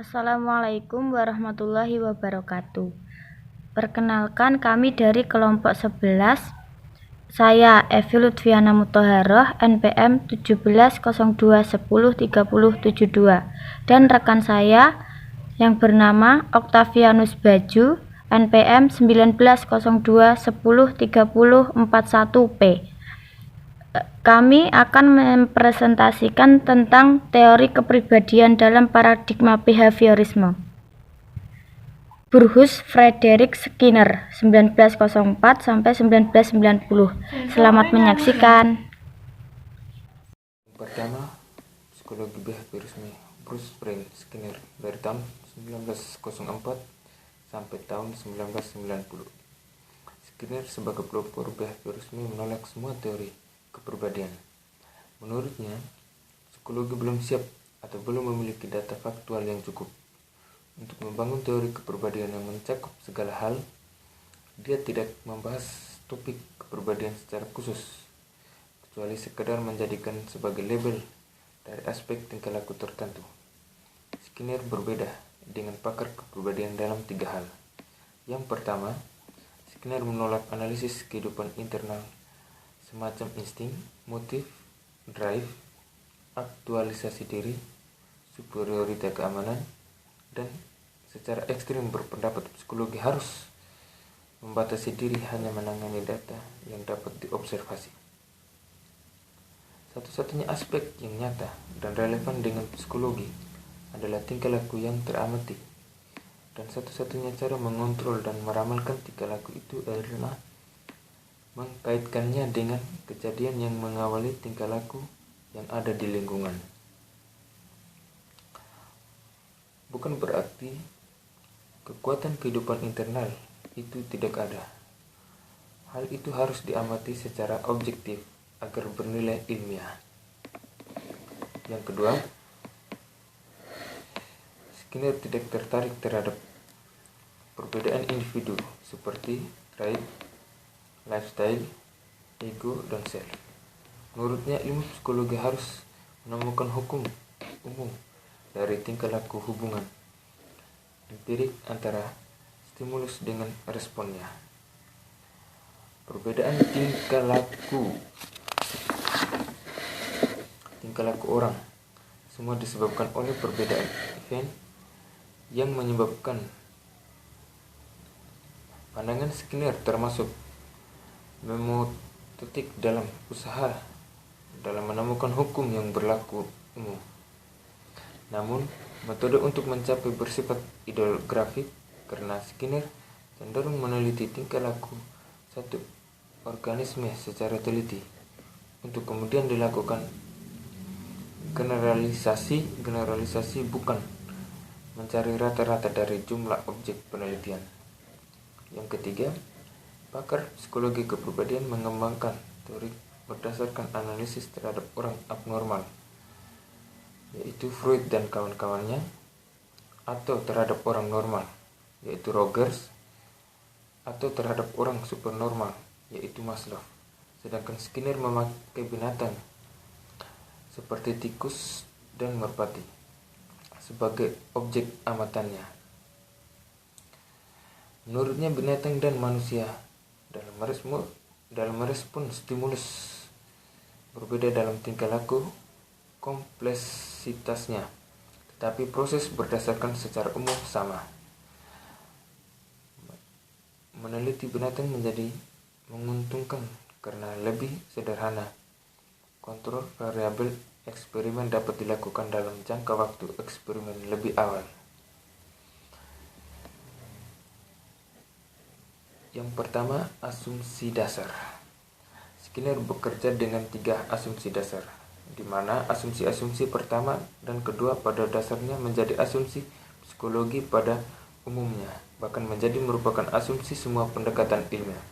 Assalamualaikum warahmatullahi wabarakatuh. Perkenalkan, kami dari kelompok 11. Saya Evi Lutfiana Muthaharoh, NPM 1702103072, dan rekan saya yang bernama Octavianus Baju, NPM 1902103041P. Kami akan mempresentasikan tentang teori kepribadian dalam paradigma behaviorisme. Burrhus Frederick Skinner, 1904 sampai 1990. Selamat menyaksikan. Pertama, psikologi behaviorisme Burrhus Frederick Skinner dari tahun 1904 sampai tahun 1990. Skinner sebagai pelopor behaviorisme menolak semua teori kepribadian. Menurutnya, psikologi belum siap atau belum memiliki data faktual yang cukup untuk membangun teori kepribadian yang mencakup segala hal. Dia tidak membahas topik kepribadian secara khusus, kecuali sekedar menjadikan sebagai label dari aspek tingkah laku tertentu. Skinner berbeda dengan pakar kepribadian dalam 3 hal. Yang pertama, Skinner menolak analisis kehidupan internal semacam insting, motif, drive, aktualisasi diri, superioritas keamanan, dan secara ekstrim berpendapat psikologi harus membatasi diri hanya menangani data yang dapat diobservasi. Satu-satunya aspek yang nyata dan relevan dengan psikologi adalah tingkah laku yang teramati, dan satu-satunya cara mengontrol dan meramalkan tingkah laku itu adalah mengkaitkannya dengan kejadian yang mengawali tingkah laku yang ada di lingkungan. Bukan berarti kekuatan kehidupan internal itu tidak ada. Hal itu harus diamati secara objektif agar bernilai ilmiah. Yang kedua, Skinner tidak tertarik terhadap perbedaan individu seperti trait, lifestyle, ego, dan self. Menurutnya, ilmu psikologi harus menemukan hukum umum dari tingkah laku hubungan empirik antara stimulus dengan responnya. Perbedaan tingkah laku orang semua disebabkan oleh perbedaan event yang menyebabkan. Pandangan Skinner termasuk memotetik dalam usaha dalam menemukan hukum yang berlaku umum. Namun, metode untuk mencapai bersifat ideografik karena Skinner cenderung meneliti tingkah laku satu organisme secara teliti untuk kemudian dilakukan generalisasi bukan mencari rata-rata dari jumlah objek penelitian. Yang ketiga, pakar psikologi kepribadian mengembangkan teori berdasarkan analisis terhadap orang abnormal, yaitu Freud dan kawan-kawannya, atau terhadap orang normal, yaitu Rogers, atau terhadap orang supernormal, yaitu Maslow. Sedangkan Skinner memakai binatang seperti tikus dan merpati sebagai objek amatannya. Menurutnya, binatang dan manusia dalam merespon stimulus berbeda dalam tingkah laku kompleksitasnya, tetapi proses berdasarkan secara umum sama. Meneliti binatang menjadi menguntungkan karena lebih sederhana. Kontrol variabel eksperimen dapat dilakukan dalam jangka waktu eksperimen lebih awal. Yang pertama, asumsi dasar. Skinner bekerja dengan 3 asumsi dasar, di mana asumsi-asumsi pertama dan kedua pada dasarnya menjadi asumsi psikologi pada umumnya, bahkan menjadi merupakan asumsi semua pendekatan ilmiah.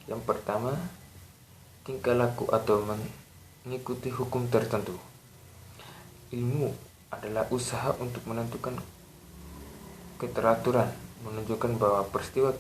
Yang pertama, tingkah laku atau mengikuti hukum tertentu. Ilmu adalah usaha untuk menentukan keteraturan, menunjukkan bahwa peristiwa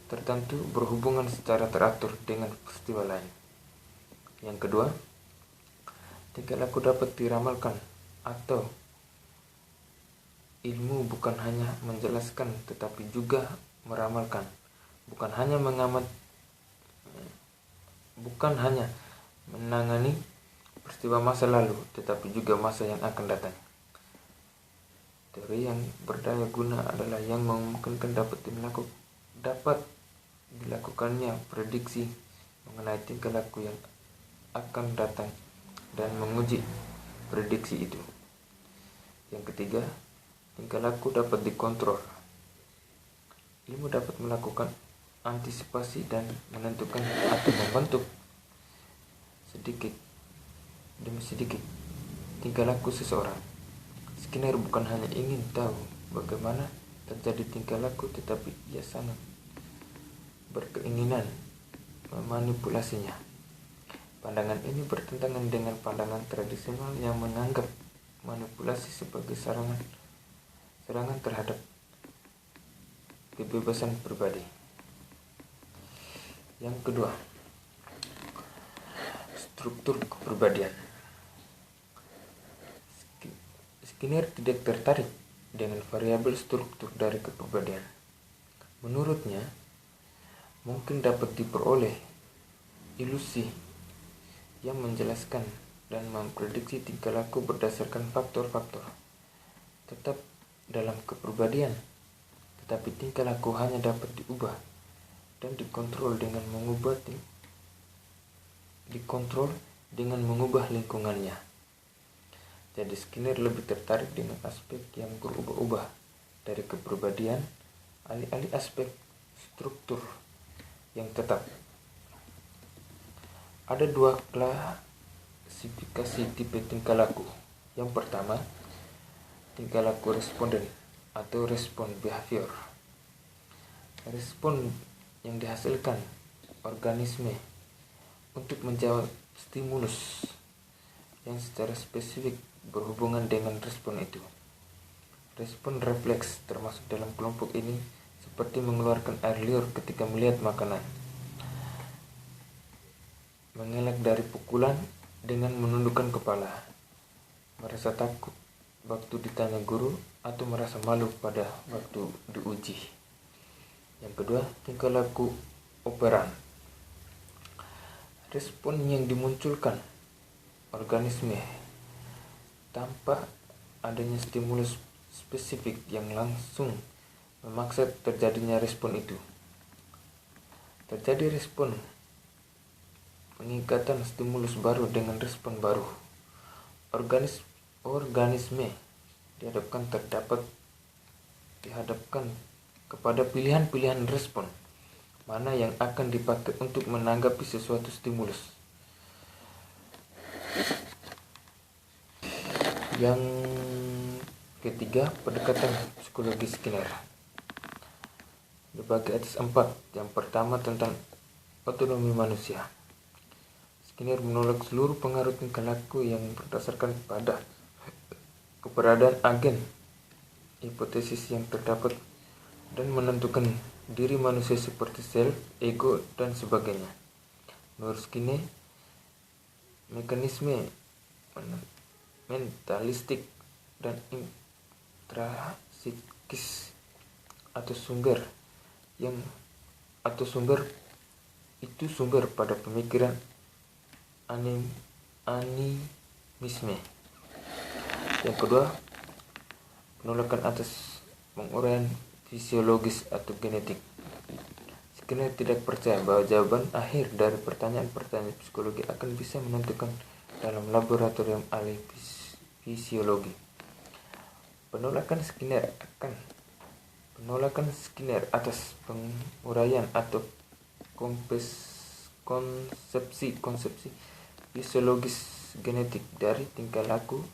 tertentu berhubungan secara teratur dengan peristiwa lain. Yang kedua, tingkah laku dapat diramalkan atau ilmu bukan hanya menjelaskan tetapi juga meramalkan, bukan hanya menangani peristiwa masa lalu tetapi juga masa yang akan datang. Teori yang berdaya guna adalah yang memungkinkan dapat dilakukannya prediksi mengenai tingkah laku yang akan datang dan menguji prediksi itu. Yang ketiga, tingkah laku dapat dikontrol. Ilmu dapat melakukan antisipasi dan menentukan atau membentuk sedikit demi sedikit tingkah laku seseorang. Skinner bukan hanya ingin tahu bagaimana terjadi tingkah laku, tetapi ia sangat berkeinginan memanipulasinya. Pandangan ini bertentangan dengan pandangan tradisional yang menganggap manipulasi sebagai serangan terhadap kebebasan pribadi. Yang kedua, struktur kepribadian. Skinner tidak tertarik dengan variabel struktur dari kepribadian. Menurutnya, mungkin dapat diperoleh ilusi yang menjelaskan dan memprediksi tingkah laku berdasarkan faktor-faktor tetap dalam kepribadian, tetapi tingkah laku hanya dapat diubah dan dikontrol dengan mengubah lingkungannya. Jadi Skinner lebih tertarik dengan aspek yang berubah-ubah dari kepribadian alih-alih aspek struktur yang tetap. Ada dua klasifikasi tipe tingkah laku. Yang pertama, tingkah laku responden atau respon behavior. Respon yang dihasilkan organisme untuk menjawab stimulus yang secara spesifik berhubungan dengan respon itu. Respon refleks termasuk dalam kelompok ini seperti mengeluarkan air liur ketika melihat makanan, mengelak dari pukulan dengan menundukkan kepala, merasa takut waktu ditanya guru, atau merasa malu pada waktu diuji. Yang kedua, tingkah laku operan. Respon yang dimunculkan organisme tanpa adanya stimulus spesifik yang langsung memaksa terjadinya respon itu. Terjadi respon pengikatan stimulus baru dengan respon baru. Organisme dihadapkan kepada pilihan-pilihan respon mana yang akan dipakai untuk menanggapi sesuatu stimulus. Yang ketiga, pendekatan psikologi Skinner dibagi atas 4. Yang pertama, tentang otonomi manusia. Skinner menolak seluruh pengaruh tingkah laku yang berdasarkan pada keberadaan agen, hipotesis yang terdapat, dan menentukan diri manusia seperti sel, ego, dan sebagainya. Menurut Skinner, mekanisme mentalistik dan intrasikis atau sumber pada pemikiran animisme. Yang kedua, penolakan atas penguraian fisiologis atau genetik. Skinner tidak percaya bahwa jawaban akhir dari pertanyaan-pertanyaan psikologi akan bisa menentukan dalam laboratorium ahli fisiologi. Penolakan Skinner atas penguraian atau konsepsi fisiologis genetik dari tingkah laku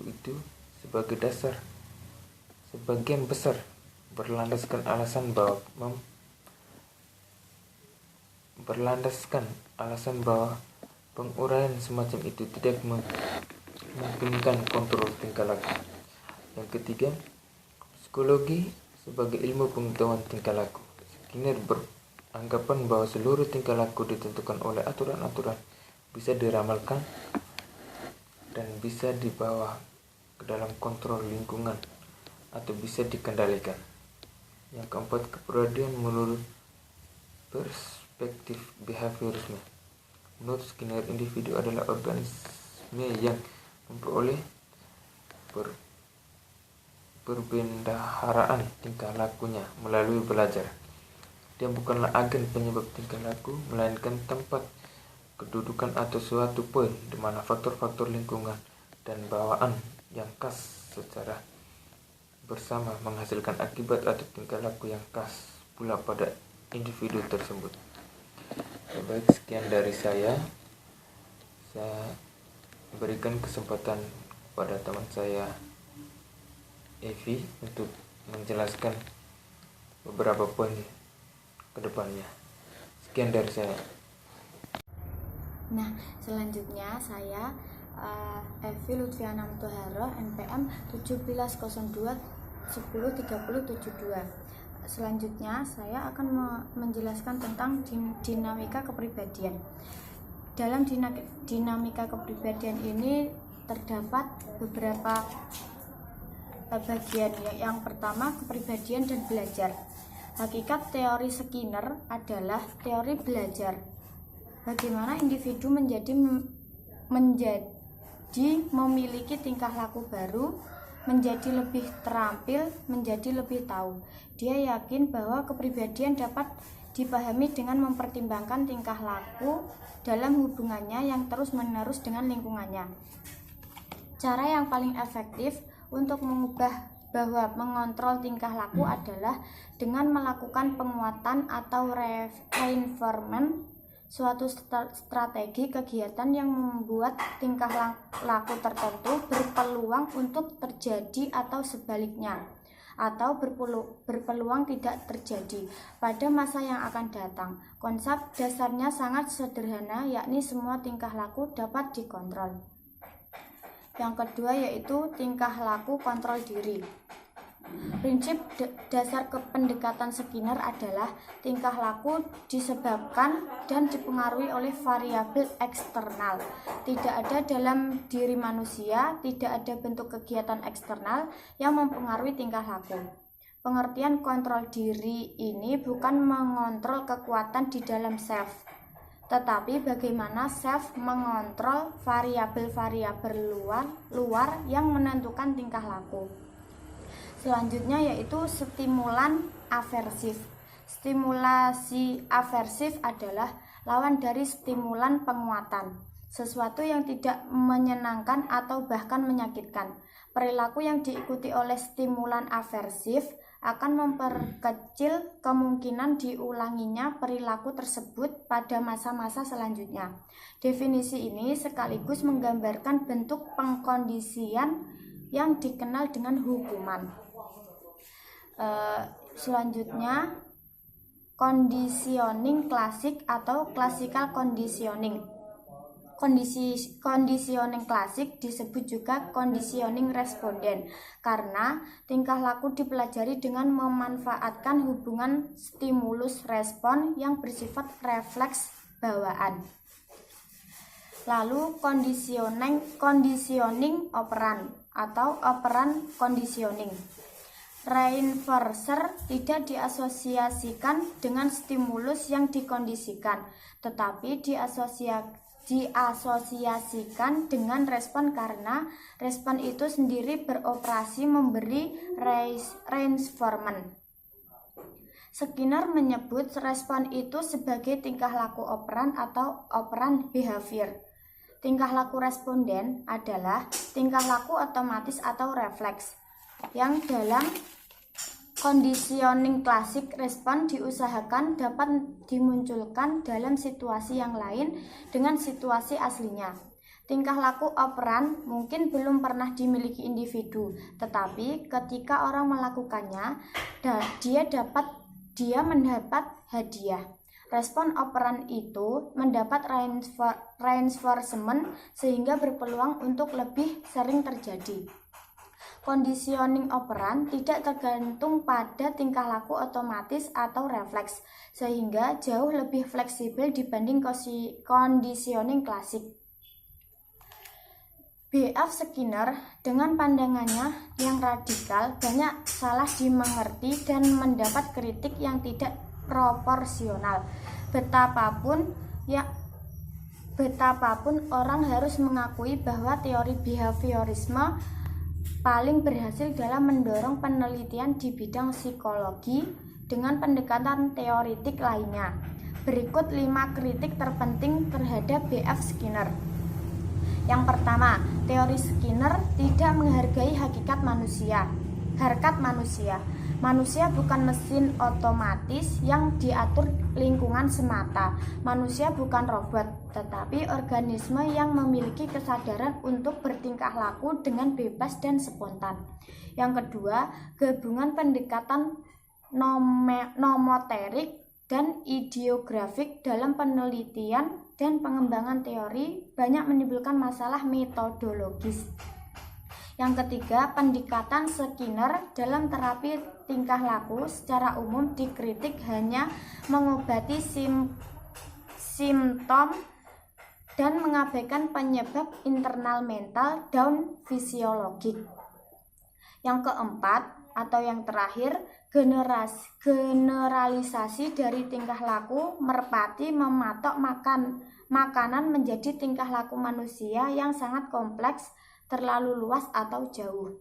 itu sebagian besar berlandaskan alasan bahwa penguraian semacam itu tidak memungkinkan kontrol tingkah laku. Yang ketiga, psikologi sebagai ilmu pengetahuan tingkah laku. Skinner beranggapan bahwa seluruh tingkah laku ditentukan oleh aturan-aturan bisa diramalkan dan bisa dibawakan ke dalam kontrol lingkungan atau bisa dikendalikan. Yang keempat, kepribadian menurut perspektif behaviorisme. Menurut Skinner, individu adalah organisme yang memperoleh perbendaharaan tingkah lakunya melalui belajar. Dia bukanlah agen penyebab tingkah laku, melainkan tempat kedudukan atau suatu poin di mana faktor-faktor lingkungan dan bawaan yang khas secara bersama menghasilkan akibat atau tingkah laku yang khas pula pada individu tersebut. Baik, sekian dari saya. Saya berikan kesempatan kepada teman saya Evi untuk menjelaskan beberapa poin ke depannya. Sekian dari saya. Nah, selanjutnya saya Evi Lutfiana Mutahara, NPM 1702 103072. Selanjutnya saya akan menjelaskan tentang dinamika kepribadian. Dalam dinamika kepribadian ini terdapat beberapa bagian. Yang pertama, kepribadian dan belajar. Hakikat teori Skinner adalah teori belajar. Bagaimana individu menjadi memiliki tingkah laku baru, menjadi lebih terampil, menjadi lebih tahu. Dia yakin bahwa kepribadian dapat dipahami dengan mempertimbangkan tingkah laku dalam hubungannya yang terus-menerus dengan lingkungannya. Cara yang paling efektif untuk mengubah bahwa mengontrol tingkah laku adalah dengan melakukan penguatan atau reinforcement, suatu strategi kegiatan yang membuat tingkah laku tertentu berpeluang untuk terjadi atau sebaliknya, atau berpeluang tidak terjadi pada masa yang akan datang. Konsep dasarnya sangat sederhana, yakni semua tingkah laku dapat dikontrol. Yang kedua yaitu tingkah laku kontrol diri. Prinsip dasar pendekatan Skinner adalah tingkah laku disebabkan dan dipengaruhi oleh variabel eksternal. Tidak ada dalam diri manusia, tidak ada bentuk kegiatan eksternal yang mempengaruhi tingkah laku. Pengertian kontrol diri ini bukan mengontrol kekuatan di dalam self, tetapi bagaimana self mengontrol variabel-variabel luar yang menentukan tingkah laku. Selanjutnya yaitu stimulan aversif. Stimulasi aversif adalah lawan dari stimulan penguatan, sesuatu yang tidak menyenangkan atau bahkan menyakitkan. Perilaku yang diikuti oleh stimulan aversif akan memperkecil kemungkinan diulanginya perilaku tersebut pada masa-masa selanjutnya. Definisi ini sekaligus menggambarkan bentuk pengkondisian yang dikenal dengan hukuman. Selanjutnya, conditioning klasik atau classical conditioning. Conditioning klasik disebut juga conditioning responden karena tingkah laku dipelajari dengan memanfaatkan hubungan stimulus respon yang bersifat refleks bawaan. Lalu conditioning operan atau operan conditioning. Reinforcer tidak diasosiasikan dengan stimulus yang dikondisikan, tetapi diasosiasikan dengan respon karena respon itu sendiri beroperasi memberi reinforcement. Skinner menyebut respon itu sebagai tingkah laku operan atau operan behavior. Tingkah laku responden adalah tingkah laku otomatis atau refleks yang dalam conditioning klasik respon diusahakan dapat dimunculkan dalam situasi yang lain dengan situasi aslinya. Tingkah laku operan mungkin belum pernah dimiliki individu, tetapi ketika orang melakukannya, dia mendapat hadiah. Respon operan itu mendapat reinforcement sehingga berpeluang untuk lebih sering terjadi. Conditioning operan tidak tergantung pada tingkah laku otomatis atau refleks, sehingga jauh lebih fleksibel dibanding conditioning klasik. B.F. Skinner dengan pandangannya yang radikal banyak salah dimengerti dan mendapat kritik yang tidak proporsional. Betapapun orang harus mengakui bahwa teori behaviorisme paling berhasil dalam mendorong penelitian di bidang psikologi dengan pendekatan teoritik lainnya. Berikut 5 kritik terpenting terhadap B.F. Skinner. Yang pertama, teori Skinner tidak menghargai harkat manusia. Manusia bukan mesin otomatis yang diatur lingkungan semata. Manusia bukan robot, tetapi organisme yang memiliki kesadaran untuk bertingkah laku dengan bebas dan spontan. Yang kedua, gabungan pendekatan nomoterik dan ideografik dalam penelitian dan pengembangan teori banyak menimbulkan masalah metodologis. Yang ketiga, pendekatan Skinner dalam terapi tingkah laku secara umum dikritik hanya mengobati simptom dan mengabaikan penyebab internal mental dan fisiologik. Yang keempat atau yang terakhir, generalisasi dari tingkah laku merpati mematok makanan menjadi tingkah laku manusia yang sangat kompleks, terlalu luas atau jauh.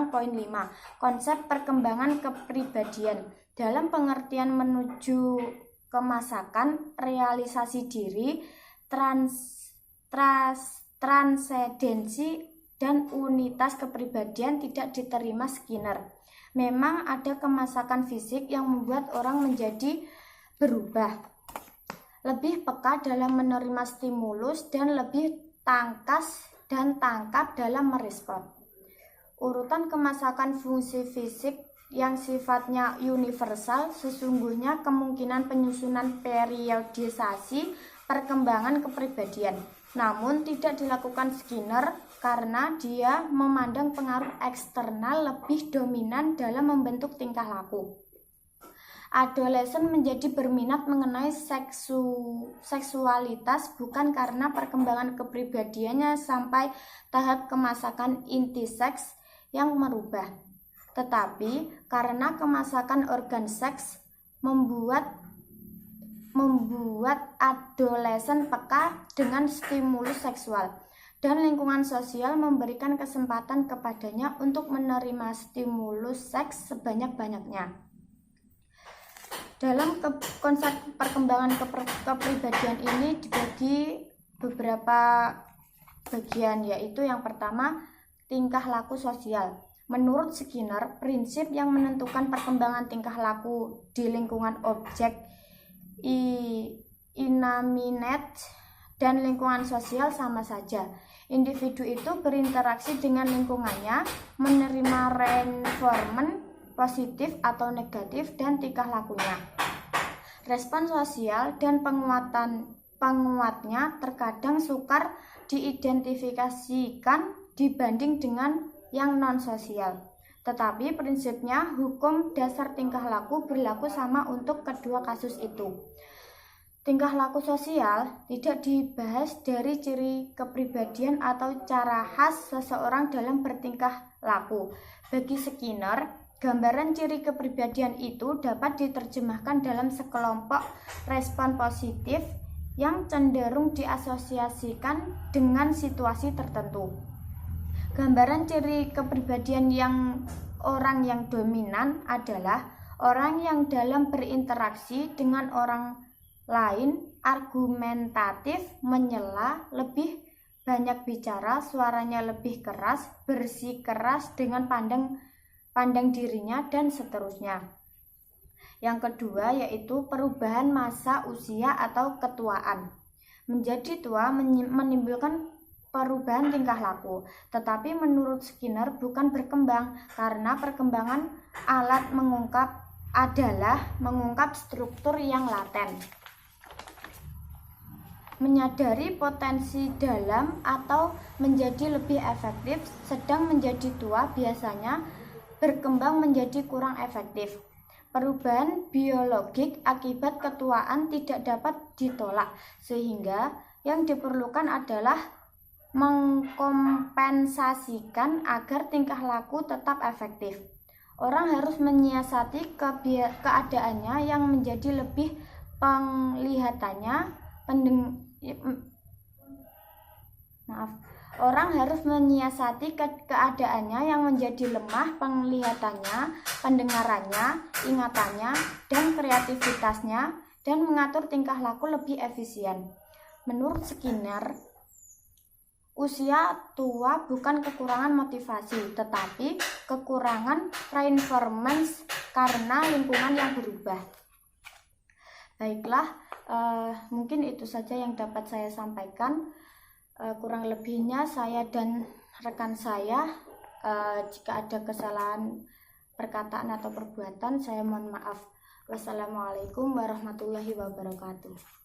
Poin 5. Konsep perkembangan kepribadian. Dalam pengertian menuju kemasakan, realisasi diri, transendensi dan unitas kepribadian tidak diterima Skinner. Memang ada kemasakan fisik yang membuat orang menjadi berubah, lebih peka dalam menerima stimulus dan lebih tangkas dan tangkap dalam merespon. Urutan kemasakan fungsi fisik yang sifatnya universal sesungguhnya kemungkinan penyusunan periodisasi perkembangan kepribadian. Namun tidak dilakukan Skinner karena dia memandang pengaruh eksternal lebih dominan dalam membentuk tingkah laku. Adolesen menjadi berminat mengenai seksualitas bukan karena perkembangan kepribadiannya sampai tahap kemasakan inti seks yang merubah, tetapi karena kemasakan organ seks membuat adolesen peka dengan stimulus seksual, dan lingkungan sosial memberikan kesempatan kepadanya untuk menerima stimulus seks sebanyak-banyaknya. Dalam konsep perkembangan kepribadian ini dibagi beberapa bagian, yaitu yang pertama, tingkah laku sosial. Menurut Skinner, prinsip yang menentukan perkembangan tingkah laku di lingkungan objek inanimate dan lingkungan sosial sama saja. Individu itu berinteraksi dengan lingkungannya, menerima reinforcement positif atau negatif dan tingkah lakunya. Respon sosial dan penguatnya terkadang sukar diidentifikasikan dibanding dengan yang non-sosial. Tetapi prinsipnya hukum dasar tingkah laku berlaku sama untuk kedua kasus itu. Tingkah laku sosial tidak dibahas dari ciri kepribadian atau cara khas seseorang dalam bertingkah laku. Bagi Skinner, gambaran ciri kepribadian itu dapat diterjemahkan dalam sekelompok respon positif yang cenderung diasosiasikan dengan situasi tertentu. Gambaran ciri kepribadian yang orang yang dominan adalah orang yang dalam berinteraksi dengan orang lain argumentatif, menyela, lebih banyak bicara, suaranya lebih keras, bersikeras dengan pandang dirinya, dan seterusnya. Yang kedua yaitu perubahan masa usia atau ketuaan. Menjadi tua menimbulkan perubahan tingkah laku, tetapi menurut Skinner bukan berkembang, karena perkembangan alat mengungkap struktur yang laten. Menyadari potensi dalam atau menjadi lebih efektif, sedang menjadi tua biasanya berkembang menjadi kurang efektif. Perubahan biologik akibat ketuaan tidak dapat ditolak, sehingga yang diperlukan adalah mengkompensasikan agar tingkah laku tetap efektif. Orang harus menyiasati keadaannya yang menjadi lebih Orang harus menyiasati keadaannya yang menjadi lemah penglihatannya, pendengarannya, ingatannya, dan kreativitasnya, dan mengatur tingkah laku lebih efisien. Menurut Skinner, usia tua bukan kekurangan motivasi, tetapi kekurangan performance karena lingkungan yang berubah. Baiklah, mungkin itu saja yang dapat saya sampaikan. Kurang lebihnya saya dan rekan saya, jika ada kesalahan perkataan atau perbuatan, saya mohon maaf. Wassalamualaikum warahmatullahi wabarakatuh.